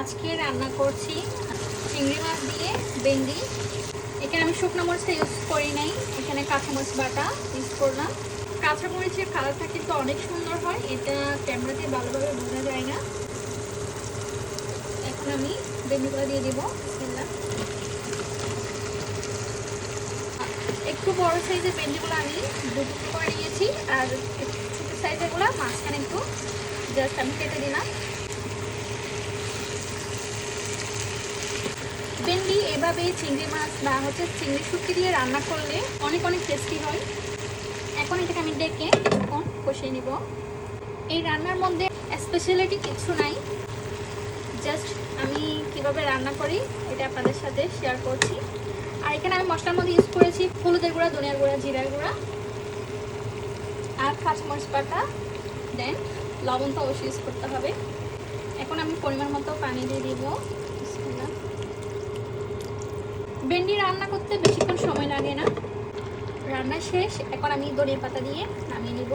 আজকে রান্না করছি চিংড়ি মাছ দিয়ে ভেন্ডি। এখানে আমি শুকনো মরিচটা ইউজ করি নাই, এখানে কাঁচামরিচ বাটা ইউজ করলাম। কাঁচামরিচের কালারটা কিন্তু অনেক সুন্দর হয়, এটা ক্যামেরাতে ভালোভাবে বোঝা যায় না। এখন আমি ভেন্ডিগুলো দিয়ে দিব। একটু বড় সাইজের ভেন্ডিগুলো আমি দুটো করে নিয়েছি, আর ছোট সাইজেরগুলো মাঝখানে একটু জাস্ট আমি কেটে দিলাম। ভেন্ডি এভাবে চিংড়ি মাছ বা চিংড়ি শুটকি দিয়ে রান্না করলে অনেক অনেক টেস্টি হয়। এখন এটাকে আমি ডেকে এখন কষিয়ে নিব। এই রান্নার মধ্যে স্পেশালিটি কিছু নাই, জাস্ট আমি কিভাবে রান্না করি এটা আপনাদের সাথে শেয়ার করছি। আর এখানে আমি মশলার মধ্যে ইউজ করেছি হলুদের গুঁড়া, ধনিয়ার গুঁড়া, জিরার গুঁড়া আর কাঁচামরিচ বাটা, দেন লবণ তো অবশ্যই ইউজ করতে হবে। এখন আমি পরিমাণ মতো পানি দিয়ে দিব। ভেন্ডি রান্না করতে বেশিক্ষণ সময় লাগে না, রান্না শেষ। এখন আমি ধনিয়া পাতা দিয়ে নামিয়ে নিব।